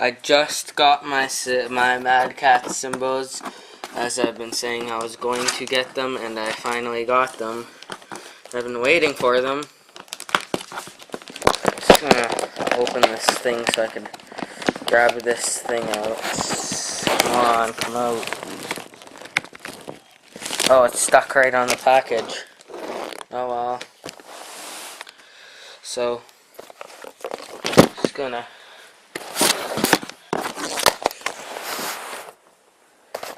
I just got my Madcatz cymbals, as I've been saying I was going to get them, and I finally got them. I've been waiting for them. Just gonna open this thing so I can grab this thing out. Come on, come out. Oh, it's stuck right on the package. Oh well. So, just gonna...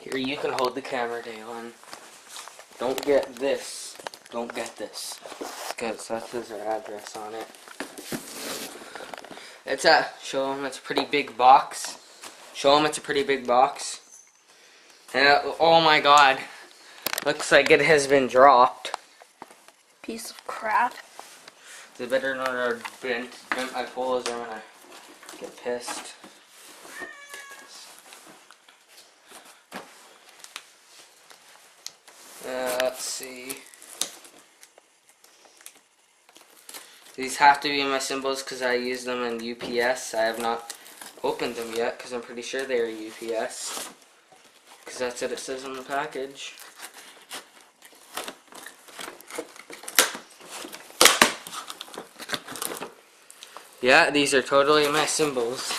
Here, you can hold the camera, Dalen. Don't get this. Don't get this. Because that says their address on it. It's a... Show them it's a pretty big box. Show them it's a pretty big box. And, oh my god. Looks like it has been dropped. Piece of crap. They better not have bent my poles or I'm gonna get pissed. Let's see. These have to be my cymbals because I use them in UPS. I have not opened them yet because I'm pretty sure they are UPS. Because that's what it says on the package. Yeah, these are totally my cymbals.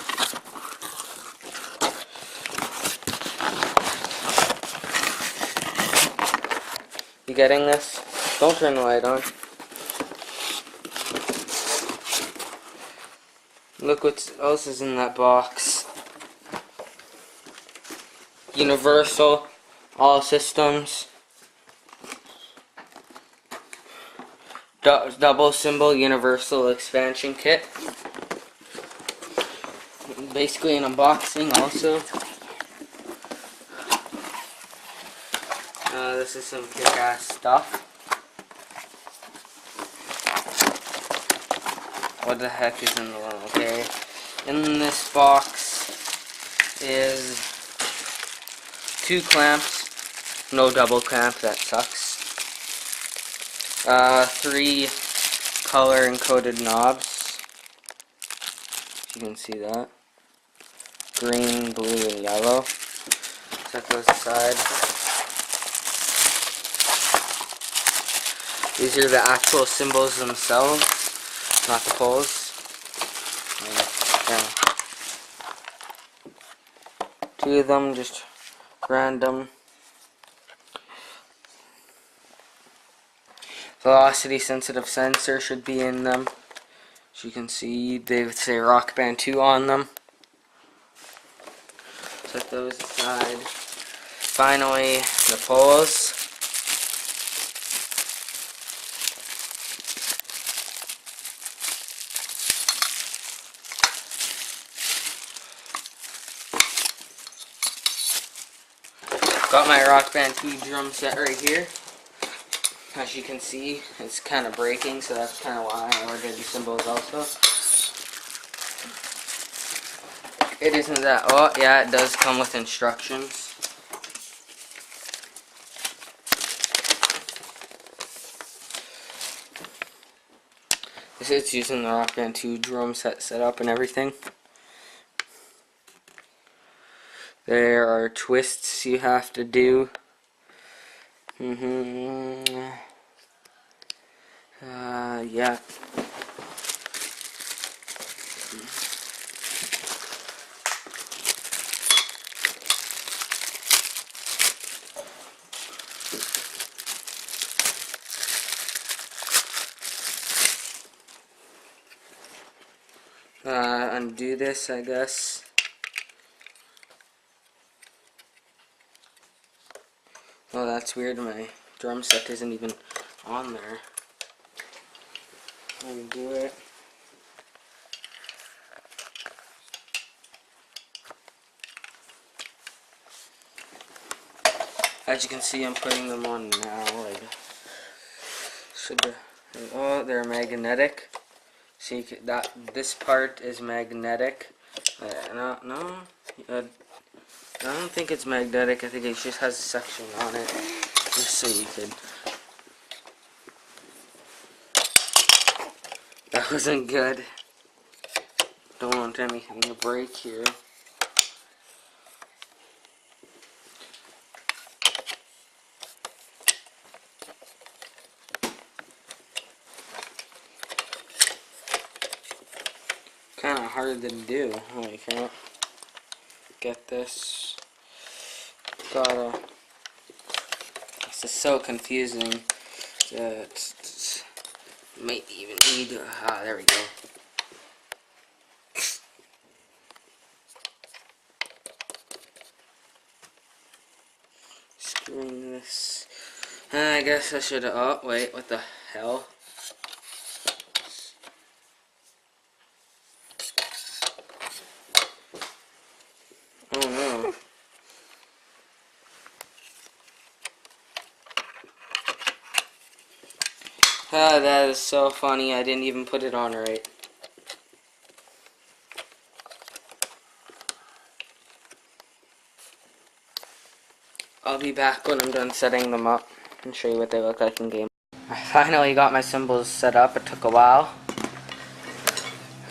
You getting this? Don't turn the light on. Look what else is in that box. Universal, all systems. Double cymbal universal expansion kit. Basically an unboxing also. This is some kick-ass stuff. What the heck is in the one? Okay. In this box is 2 clamps. No double clamp, that sucks. 3 color encoded knobs. You can see that. Green, blue, and yellow. Set those aside. These are the actual cymbals themselves, not the poles. Yeah. 2 of them, just random. Velocity sensitive sensor should be in them. As you can see, they say Rock Band 2 on them. Set those aside. Finally, the poles. Got my Rock Band 2 drum set right here. As you can see, it's kind of breaking, so that's kind of why I ordered the cymbals also. It isn't that... Oh, yeah, it does come with instructions. This is using the Rock Band 2 drum set up and everything. There are twists you have to do. Yeah. Undo this, I guess. Oh, that's weird. My drum set isn't even on there. Undo it. As you can see, I'm putting them on now. Oh, they're magnetic. See that this part is magnetic. No. I don't think it's magnetic. I think it just has a section on it, just so you could. That wasn't good. Don't want anything to break here. kind of hard to do. I can't get this. Gotta. This is so confusing. Might even need. There we go. Screwing this. I guess I should have. Oh, wait, what the hell? Oh no. That is so funny. I didn't even put it on right. I'll be back when I'm done setting them up and show you what they look like in game. I finally got my cymbals set up. It took a while.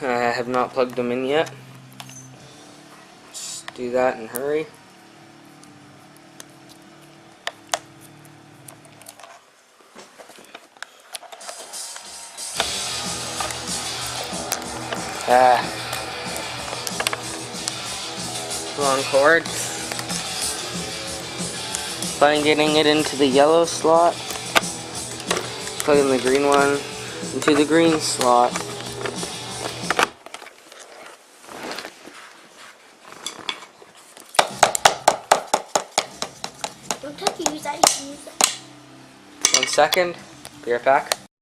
I have not plugged them in yet. Let's do that and hurry. Long cord. Fine getting it into the yellow slot. Plug in the green one into the green slot. Don't have to use that, you can use that. 1 second. Be right back.